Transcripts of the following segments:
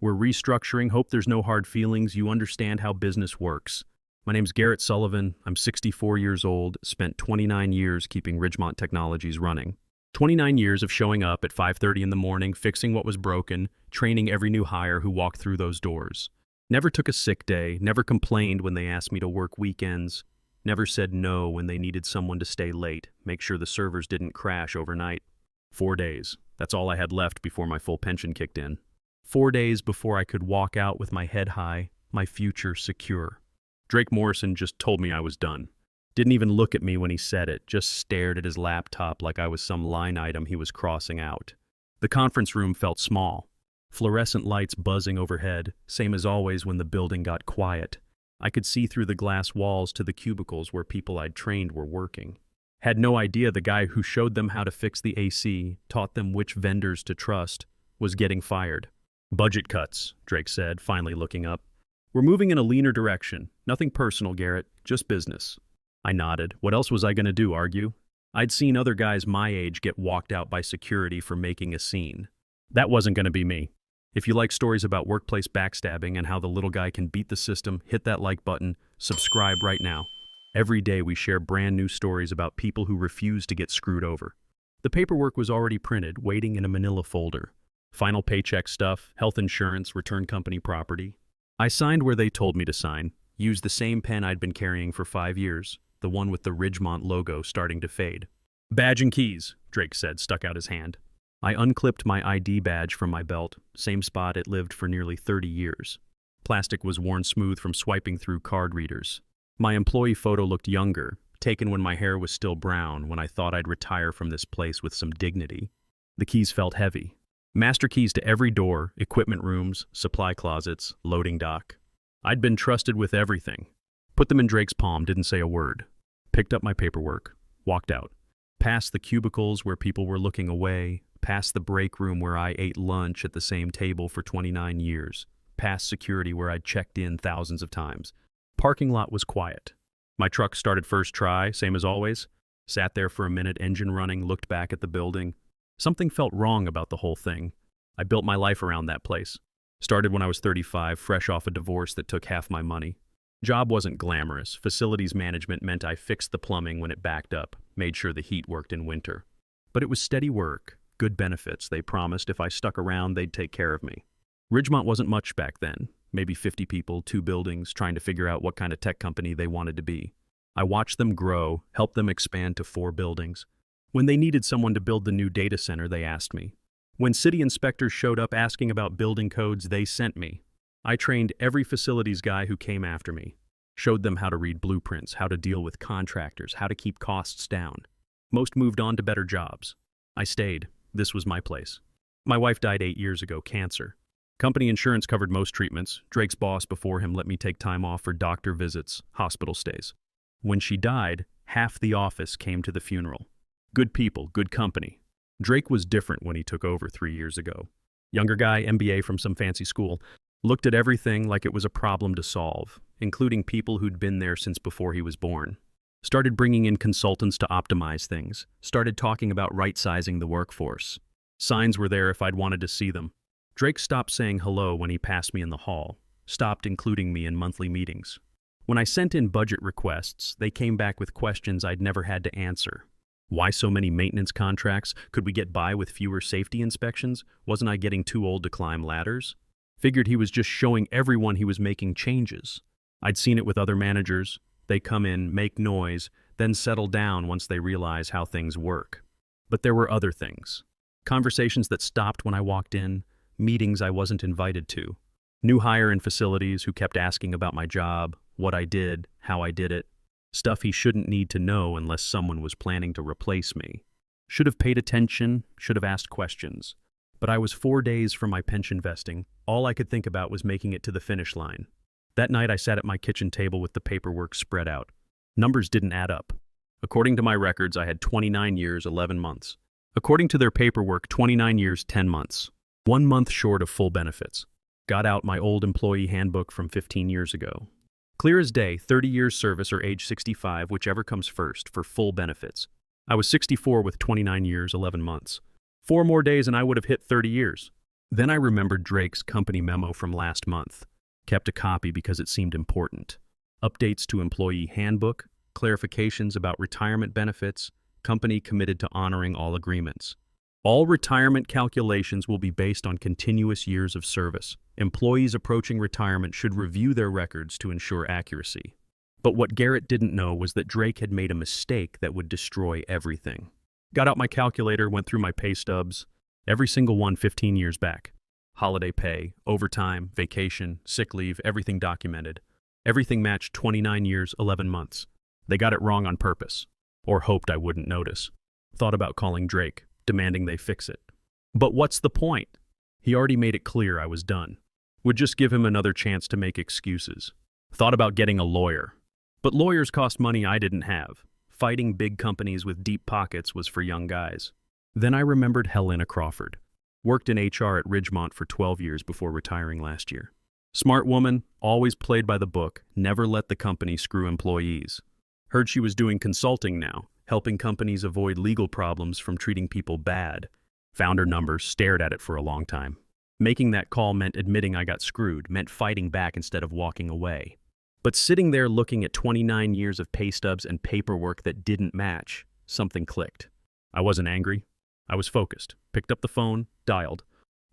We're restructuring, hope there's no hard feelings, you understand how business works. My name's Garrett Sullivan, I'm 64 years old, spent 29 years keeping Ridgemont Technologies running. 29 years of showing up at 5:30 in the morning, fixing what was broken, training every new hire who walked through those doors. Never took a sick day, never complained when they asked me to work weekends, never said no when they needed someone to stay late, make sure the servers didn't crash overnight. 4 days. That's all I had left before my full pension kicked in. 4 days before I could walk out with my head high, my future secure. Drake Morrison just told me I was done. Didn't even look at me when he said it, just stared at his laptop like I was some line item he was crossing out. The conference room felt small. Fluorescent lights buzzing overhead, same as always when the building got quiet. I could see through the glass walls to the cubicles where people I'd trained were working. Had no idea the guy who showed them how to fix the AC, taught them which vendors to trust, was getting fired. Budget cuts, Drake said, finally looking up. We're moving in a leaner direction. Nothing personal, Garrett, just business. I nodded. What else was I going to do, argue? I'd seen other guys my age get walked out by security for making a scene. That wasn't going to be me. If you like stories about workplace backstabbing and how the little guy can beat the system, hit that like button, subscribe right now. Every day we share brand new stories about people who refuse to get screwed over. The paperwork was already printed, waiting in a manila folder. Final paycheck stuff, health insurance, return company property. I signed where they told me to sign, used the same pen I'd been carrying for 5 years, the one with the Ridgemont logo starting to fade. Badge and keys, Drake said, stuck out his hand. I unclipped my ID badge from my belt, same spot it lived for nearly 30 years. Plastic was worn smooth from swiping through card readers. My employee photo looked younger, taken when my hair was still brown, when I thought I'd retire from this place with some dignity. The keys felt heavy. Master keys to every door, equipment rooms, supply closets, loading dock. I'd been trusted with everything. Put them in Drake's palm, didn't say a word. Picked up my paperwork, walked out. Past the cubicles where people were looking away, past the break room where I ate lunch at the same table for 29 years, past security where I'd checked in thousands of times. Parking lot was quiet. My truck started first try, same as always. Sat there for a minute, engine running, looked back at the building. Something felt wrong about the whole thing. I built my life around that place. Started when I was 35, fresh off a divorce that took half my money. Job wasn't glamorous. Facilities management meant I fixed the plumbing when it backed up, made sure the heat worked in winter. But it was steady work, good benefits. They promised if I stuck around, they'd take care of me. Ridgemont wasn't much back then. Maybe 50 people, 2 buildings, trying to figure out what kind of tech company they wanted to be. I watched them grow, helped them expand to 4 buildings. When they needed someone to build the new data center, they asked me. When city inspectors showed up asking about building codes, they sent me. I trained every facilities guy who came after me. Showed them how to read blueprints, how to deal with contractors, how to keep costs down. Most moved on to better jobs. I stayed. This was my place. My wife died 8 years ago, cancer. Company insurance covered most treatments. Drake's boss before him let me take time off for doctor visits, hospital stays. When she died, half the office came to the funeral. Good people, good company. Drake was different when he took over 3 years ago. Younger guy, MBA from some fancy school, looked at everything like it was a problem to solve, including people who'd been there since before he was born. Started bringing in consultants to optimize things. Started talking about right-sizing the workforce. Signs were there if I'd wanted to see them. Drake stopped saying hello when he passed me in the hall. Stopped including me in monthly meetings. When I sent in budget requests, they came back with questions I'd never had to answer. Why so many maintenance contracts? Could we get by with fewer safety inspections? Wasn't I getting too old to climb ladders? Figured he was just showing everyone he was making changes. I'd seen it with other managers. They come in, make noise, then settle down once they realize how things work. But there were other things. Conversations that stopped when I walked in, meetings I wasn't invited to. New hire in facilities who kept asking about my job, what I did, how I did it. Stuff he shouldn't need to know unless someone was planning to replace me. Should have paid attention, should have asked questions. But I was 4 days from my pension vesting. All I could think about was making it to the finish line. That night I sat at my kitchen table with the paperwork spread out. Numbers didn't add up. According to my records, I had 29 years, 11 months. According to their paperwork, 29 years, 10 months. 1 month short of full benefits. Got out my old employee handbook from 15 years ago. Clear as day, 30 years service or age 65, whichever comes first, for full benefits. I was 64 with 29 years, 11 months. 4 more days and I would have hit 30 years. Then I remembered Drake's company memo from last month. Kept a copy because it seemed important. Updates to employee handbook, clarifications about retirement benefits, company committed to honoring all agreements. All retirement calculations will be based on continuous years of service. Employees approaching retirement should review their records to ensure accuracy. But what Garrett didn't know was that Drake had made a mistake that would destroy everything. Got out my calculator, went through my pay stubs, every single one 15 years back. Holiday pay, overtime, vacation, sick leave, everything documented. Everything matched 29 years, 11 months. They got it wrong on purpose, or hoped I wouldn't notice. Thought about calling Drake, demanding they fix it. But what's the point? He already made it clear I was done. Would just give him another chance to make excuses. Thought about getting a lawyer. But lawyers cost money I didn't have. Fighting big companies with deep pockets was for young guys. Then I remembered Helena Crawford. Worked in HR at Ridgemont for 12 years before retiring last year. Smart woman, always played by the book, never let the company screw employees. Heard she was doing consulting now, helping companies avoid legal problems from treating people bad. Found her number, stared at it for a long time. Making that call meant admitting I got screwed, meant fighting back instead of walking away. But sitting there looking at 29 years of pay stubs and paperwork that didn't match, something clicked. I wasn't angry. I was focused. Picked up the phone, dialed.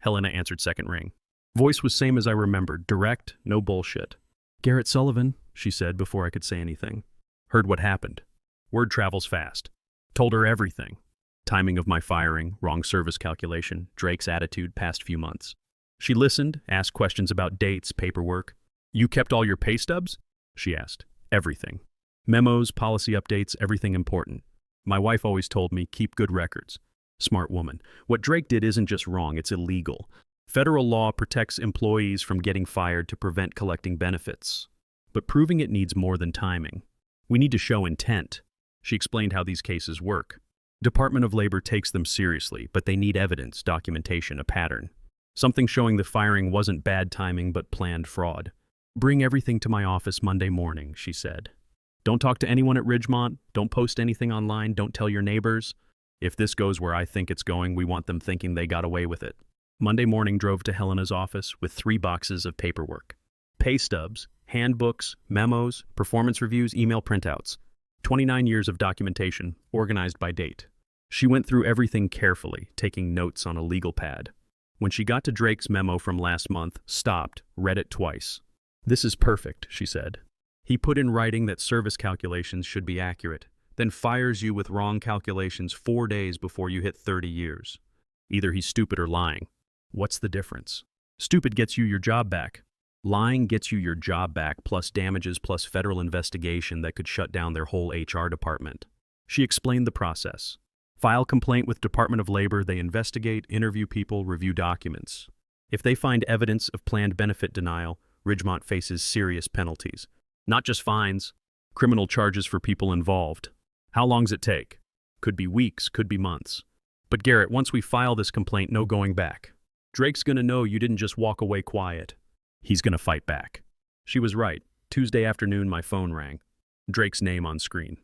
Helena answered second ring. Voice was same as I remembered, direct, no bullshit. "Garrett Sullivan," she said before I could say anything. Heard what happened. Word travels fast. Told her everything. Timing of my firing, wrong service calculation, Drake's attitude past few months. She listened, asked questions about dates, paperwork. "You kept all your pay stubs?" she asked. "Everything. Memos, policy updates, everything important. My wife always told me, keep good records." Smart woman. What Drake did isn't just wrong, it's illegal. Federal law protects employees from getting fired to prevent collecting benefits. But proving it needs more than timing. We need to show intent. She explained how these cases work. Department of Labor takes them seriously, but they need evidence, documentation, a pattern. Something showing the firing wasn't bad timing but planned fraud. "Bring everything to my office Monday morning," she said. "Don't talk to anyone at Ridgemont, don't post anything online, don't tell your neighbors. If this goes where I think it's going, we want them thinking they got away with it." Monday morning drove to Helena's office with 3 boxes of paperwork. Pay stubs, handbooks, memos, performance reviews, email printouts. 29 years of documentation, organized by date. She went through everything carefully, taking notes on a legal pad. When she got to Drake's memo from last month, stopped, read it twice. "This is perfect," she said. "He put in writing that service calculations should be accurate, then fires you with wrong calculations 4 days before you hit 30 years. Either he's stupid or lying. What's the difference? Stupid gets you your job back. Lying gets you your job back plus damages plus federal investigation that could shut down their whole HR department." She explained the process. File complaint with Department of Labor, they investigate, interview people, review documents. If they find evidence of planned benefit denial, Ridgemont faces serious penalties. Not just fines, criminal charges for people involved. How long's it take? Could be weeks, could be months. But Garrett, once we file this complaint, no going back. Drake's gonna know you didn't just walk away quiet. He's gonna fight back. She was right. Tuesday afternoon, my phone rang. Drake's name on screen.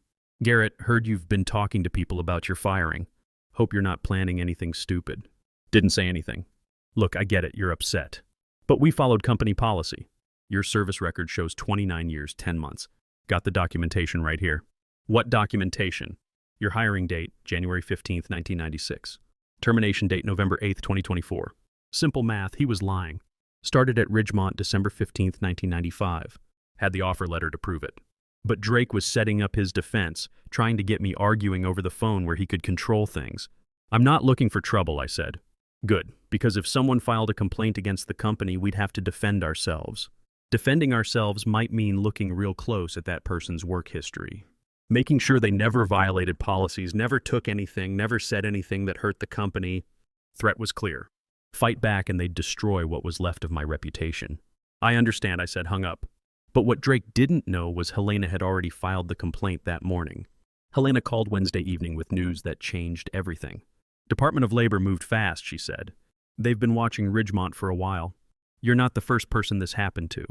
"Garrett, heard you've been talking to people about your firing. Hope you're not planning anything stupid." Didn't say anything. "Look, I get it, you're upset. But we followed company policy. Your service record shows 29 years, 10 months. Got the documentation right here." "What documentation?" "Your hiring date, January 15th, 1996. Termination date, November 8th, 2024. Simple math, he was lying. Started at Ridgemont December 15th, 1995. Had the offer letter to prove it. But Drake was setting up his defense, trying to get me arguing over the phone where he could control things. "I'm not looking for trouble," I said. "Good, because if someone filed a complaint against the company, we'd have to defend ourselves. Defending ourselves might mean looking real close at that person's work history. Making sure they never violated policies, never took anything, never said anything that hurt the company." Threat was clear. Fight back and they'd destroy what was left of my reputation. "I understand," I said, hung up. But what Drake didn't know was Helena had already filed the complaint that morning. Helena called Wednesday evening with news that changed everything. "Department of Labor moved fast," she said. "They've been watching Ridgemont for a while. You're not the first person this happened to."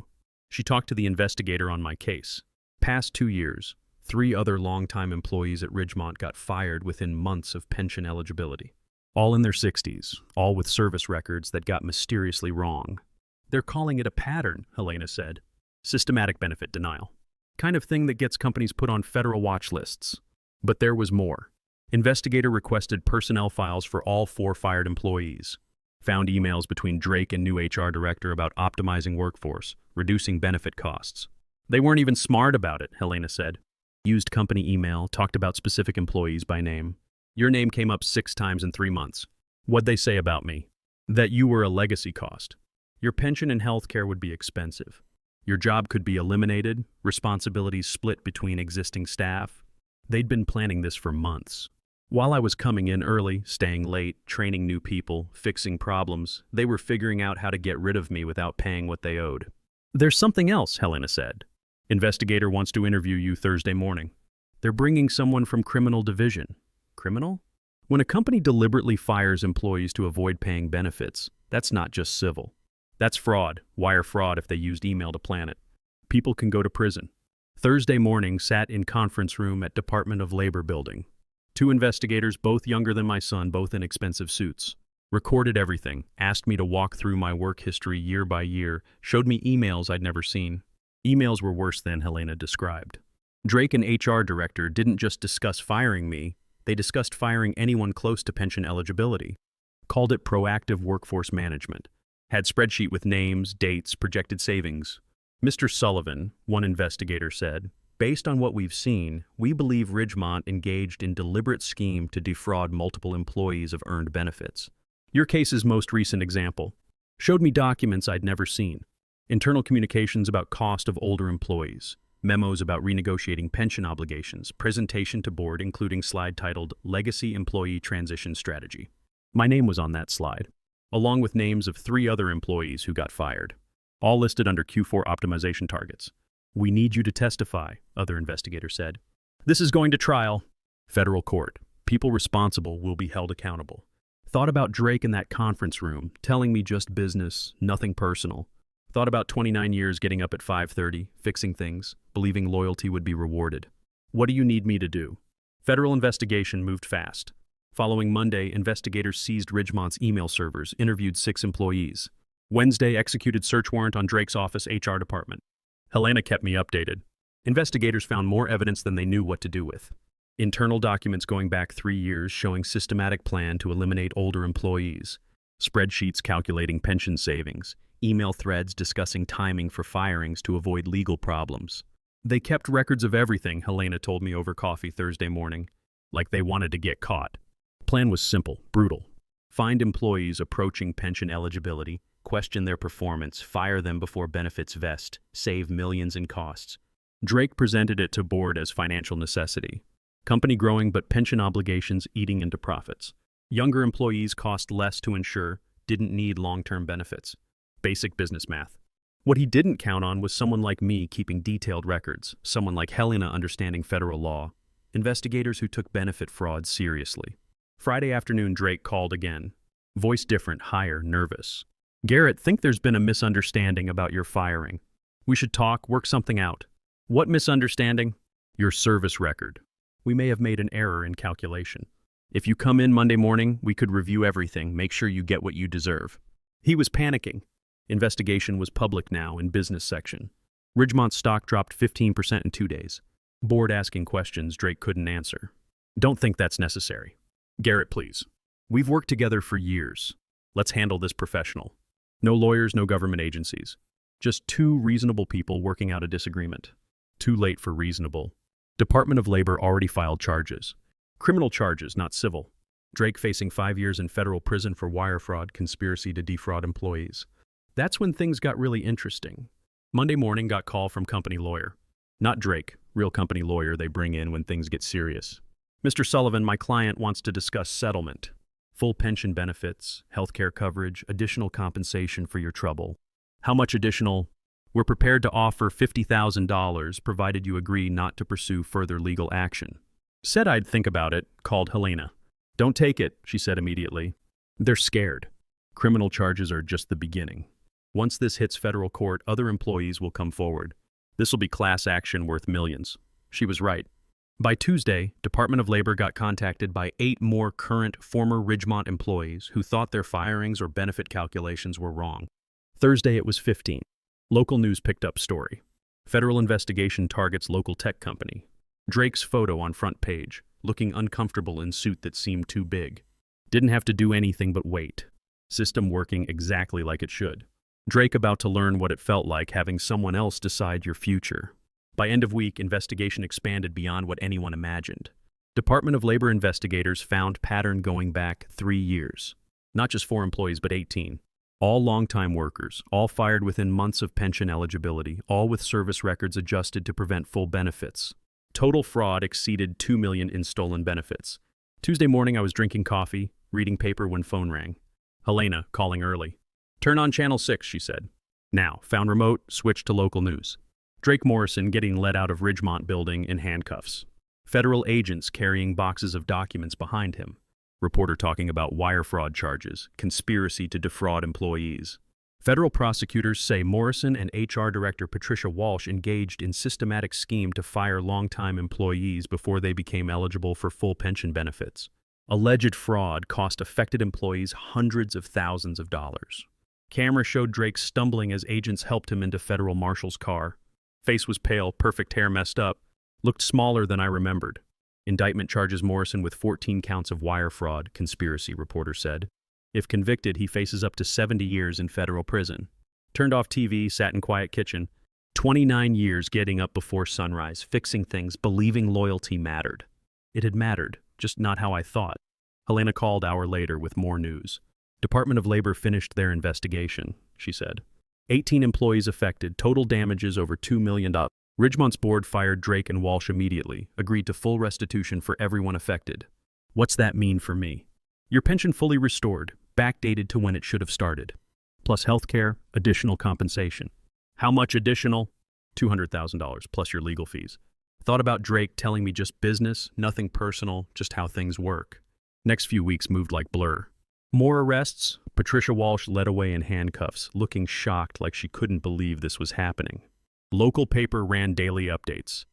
She talked to the investigator on my case. Past 2 years, 3 other longtime employees at Ridgemont got fired within months of pension eligibility. All in their 60s, all with service records that got mysteriously wrong. They're calling it a pattern, Helena said. Systematic benefit denial. Kind of thing that gets companies put on federal watch lists. But there was more. Investigator requested personnel files for all 4 fired employees. Found emails between Drake and new HR director about optimizing workforce, reducing benefit costs. They weren't even smart about it, Helena said. Used company email, talked about specific employees by name. Your name came up 6 times in 3 months. What'd they say about me? That you were a legacy cost. Your pension and health care would be expensive. Your job could be eliminated, responsibilities split between existing staff. They'd been planning this for months. While I was coming in early, staying late, training new people, fixing problems, they were figuring out how to get rid of me without paying what they owed. There's something else, Helena said. Investigator wants to interview you Thursday morning. They're bringing someone from criminal division. Criminal? When a company deliberately fires employees to avoid paying benefits, that's not just civil. That's fraud, wire fraud if they used email to plan it. People can go to prison. Thursday morning, sat in conference room at Department of Labor building. 2 investigators, both younger than my son, both in expensive suits. Recorded everything, asked me to walk through my work history year by year, showed me emails I'd never seen. Emails were worse than Helena described. Drake and HR director didn't just discuss firing me, they discussed firing anyone close to pension eligibility. Called it proactive workforce management. Had spreadsheet with names, dates, projected savings. Mr. Sullivan, one investigator said, based on what we've seen, we believe Ridgemont engaged in deliberate scheme to defraud multiple employees of earned benefits. Your case's most recent example. Showed me documents I'd never seen. Internal communications about cost of older employees. Memos about renegotiating pension obligations. Presentation to board including slide titled Legacy Employee Transition Strategy. My name was on that slide, along with names of 3 other employees who got fired. All listed under Q4 optimization targets. We need you to testify, other investigator said. This is going to trial. Federal court. People responsible will be held accountable. Thought about Drake in that conference room, telling me just business, nothing personal. Thought about 29 years getting up at 5:30, fixing things, believing loyalty would be rewarded. What do you need me to do? Federal investigation moved fast. Following Monday, investigators seized Ridgemont's email servers, interviewed 6 employees. Wednesday, executed search warrant on Drake's office HR department. Helena kept me updated. Investigators found more evidence than they knew what to do with. Internal documents going back 3 years showing systematic plan to eliminate older employees. Spreadsheets calculating pension savings. Email threads discussing timing for firings to avoid legal problems. They kept records of everything, Helena told me over coffee Thursday morning. Like they wanted to get caught. Plan was simple, brutal. Find employees approaching pension eligibility, question their performance, fire them before benefits vest, save millions in costs. Drake presented it to board as financial necessity. Company growing but pension obligations eating into profits. Younger employees cost less to insure, didn't need long-term benefits. Basic business math. What he didn't count on was someone like me keeping detailed records, someone like Helena understanding federal law, investigators who took benefit fraud seriously. Friday afternoon, Drake called again. Voice different, higher, nervous. Garrett, think there's been a misunderstanding about your firing. We should talk, work something out. What misunderstanding? Your service record. We may have made an error in calculation. If you come in Monday morning, we could review everything, make sure you get what you deserve. He was panicking. Investigation was public now in business section. Ridgemont's stock dropped 15% in 2 days. Board asking questions Drake couldn't answer. Don't think that's necessary. Garrett, please. We've worked together for years. Let's handle this professional. No lawyers, no government agencies. Just 2 reasonable people working out a disagreement. Too late for reasonable. Department of Labor already filed charges. Criminal charges, not civil. Drake facing 5 years in federal prison for wire fraud, conspiracy to defraud employees. That's when things got really interesting. Monday morning got call from company lawyer. Not Drake, real company lawyer they bring in when things get serious. Mr. Sullivan, my client wants to discuss settlement. Full pension benefits, healthcare coverage, additional compensation for your trouble. How much additional? We're prepared to offer $50,000 provided you agree not to pursue further legal action. Said I'd think about it, called Helena. Don't take it, she said immediately. They're scared. Criminal charges are just the beginning. Once this hits federal court, other employees will come forward. This will be class action worth millions. She was right. By Tuesday, Department of Labor got contacted by 8 more current former Ridgemont employees who thought their firings or benefit calculations were wrong. Thursday, it was 15. Local news picked up story. Federal investigation targets local tech company. Drake's photo on front page, looking uncomfortable in suit that seemed too big. Didn't have to do anything but wait. System working exactly like it should. Drake about to learn what it felt like having someone else decide your future. By end of week, investigation expanded beyond what anyone imagined. Department of Labor investigators found pattern going back 3 years. Not just 4 employees, but 18. All longtime workers, all fired within months of pension eligibility, all with service records adjusted to prevent full benefits. Total fraud exceeded $2 million in stolen benefits. Tuesday morning, I was drinking coffee, reading paper when phone rang. Helena, calling early. Turn on channel 6, she said. Now, found remote, switched to local news. Drake Morrison getting led out of Ridgemont building in handcuffs. Federal agents carrying boxes of documents behind him. Reporter talking about wire fraud charges, conspiracy to defraud employees. Federal prosecutors say Morrison and HR Director Patricia Walsh engaged in systematic scheme to fire longtime employees before they became eligible for full pension benefits. Alleged fraud cost affected employees hundreds of thousands of dollars. Camera showed Drake stumbling as agents helped him into federal marshal's car. Face was pale, perfect hair messed up. Looked smaller than I remembered. Indictment charges Morrison with 14 counts of wire fraud, conspiracy, reporter said. If convicted, he faces up to 70 years in federal prison. Turned off TV, sat in quiet kitchen. 29 years getting up before sunrise, fixing things, believing loyalty mattered. It had mattered, just not how I thought. Helena called hour later with more news. Department of Labor finished their investigation, she said. 18 employees affected, total damages over $2 million. Ridgemont's board fired Drake and Walsh immediately, agreed to full restitution for everyone affected. What's that mean for me? Your pension fully restored, backdated to when it should have started. Plus healthcare, additional compensation. How much additional? $200,000 plus your legal fees. Thought about Drake telling me just business, nothing personal, just how things work. Next few weeks moved like blur. More arrests? Patricia Walsh led away in handcuffs, looking shocked like she couldn't believe this was happening. Local paper ran daily updates.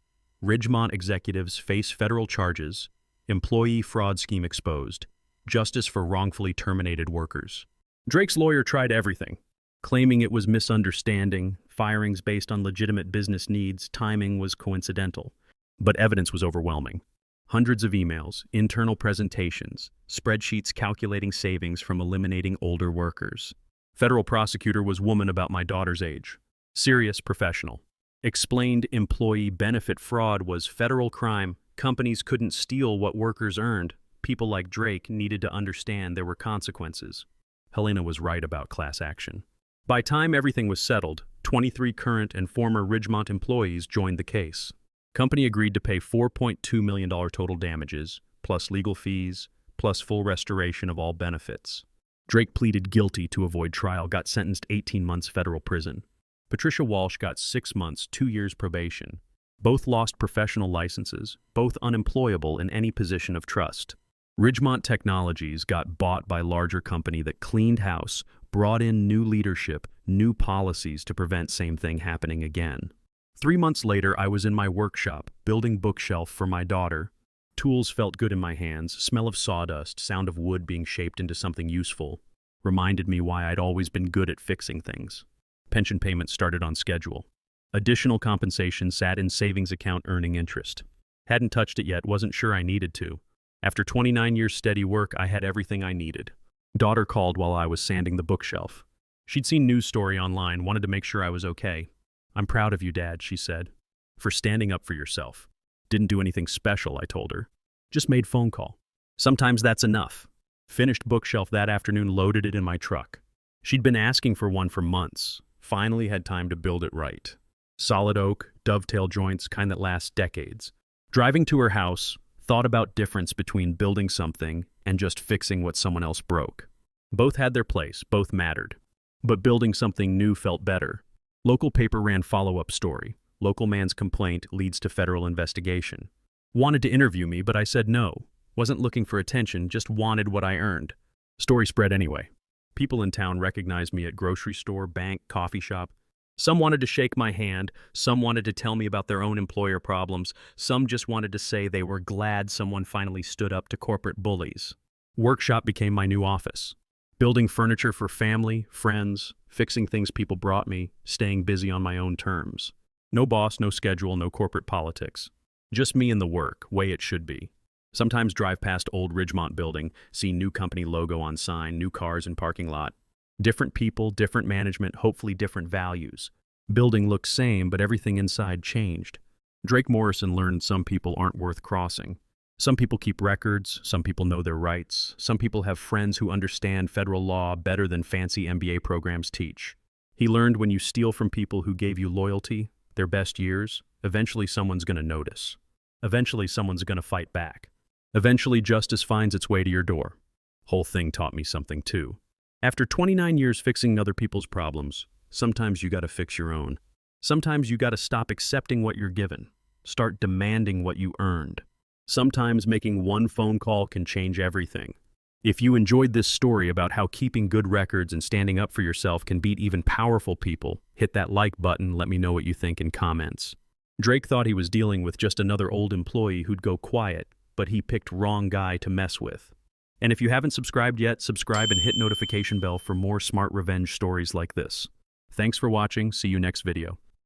Ridgemont executives face federal charges. Employee fraud scheme exposed. Justice for wrongfully terminated workers. Drake's lawyer tried everything, claiming it was misunderstanding, firings based on legitimate business needs, timing was coincidental. But evidence was overwhelming. Hundreds of emails, internal presentations, spreadsheets calculating savings from eliminating older workers. Federal prosecutor was woman about my daughter's age. Serious professional. Explained employee benefit fraud was federal crime. Companies couldn't steal what workers earned. People like Drake needed to understand there were consequences. Helena was right about class action. By time everything was settled, 23 current and former Ridgemont employees joined the case. Company agreed to pay $4.2 million total damages, plus legal fees, plus full restoration of all benefits. Drake pleaded guilty to avoid trial, got sentenced 18 months federal prison. Patricia Walsh got 6 months, 2 years probation. Both lost professional licenses, both unemployable in any position of trust. Ridgemont Technologies got bought by larger company that cleaned house, brought in new leadership, new policies to prevent same thing happening again. 3 months later, I was in my workshop, building bookshelf for my daughter. Tools felt good in my hands, smell of sawdust, sound of wood being shaped into something useful. Reminded me why I'd always been good at fixing things. Pension payments started on schedule. Additional compensation sat in savings account earning interest. Hadn't touched it yet, wasn't sure I needed to. After 29 years steady work, I had everything I needed. Daughter called while I was sanding the bookshelf. She'd seen news story online, wanted to make sure I was okay. I'm proud of you, Dad, she said, for standing up for yourself. Didn't do anything special, I told her. Just made phone call. Sometimes that's enough. Finished bookshelf that afternoon, loaded it in my truck. She'd been asking for one for months. Finally had time to build it right. Solid oak, dovetail joints, kind that lasts decades. Driving to her house, thought about difference between building something and just fixing what someone else broke. Both had their place, both mattered. But building something new felt better. Local paper ran follow-up story. Local man's complaint leads to federal investigation. Wanted to interview me, but I said no. Wasn't looking for attention, just wanted what I earned. Story spread anyway. People in town recognized me at grocery store, bank, coffee shop. Some wanted to shake my hand, some wanted to tell me about their own employer problems, some just wanted to say they were glad someone finally stood up to corporate bullies. Workshop became my new office. Building furniture for family, friends, fixing things people brought me, staying busy on my own terms. No boss, no schedule, no corporate politics. Just me and the work, way it should be. Sometimes drive past old Ridgemont building, see new company logo on sign, new cars in parking lot. Different people, different management, hopefully different values. Building looks same, but everything inside changed. Drake Morrison learned some people aren't worth crossing. Some people keep records, some people know their rights, some people have friends who understand federal law better than fancy MBA programs teach. He learned when you steal from people who gave you loyalty, their best years, eventually someone's going to notice. Eventually someone's going to fight back. Eventually justice finds its way to your door. Whole thing taught me something too. After 29 years fixing other people's problems, sometimes you gotta fix your own. Sometimes you gotta stop accepting what you're given. Start demanding what you earned. Sometimes making one phone call can change everything. If you enjoyed this story about how keeping good records and standing up for yourself can beat even powerful people, hit that like button, let me know what you think in comments. Drake thought he was dealing with just another old employee who'd go quiet, but he picked wrong guy to mess with. And if you haven't subscribed yet, subscribe and hit notification bell for more smart revenge stories like this. Thanks for watching. See you next video.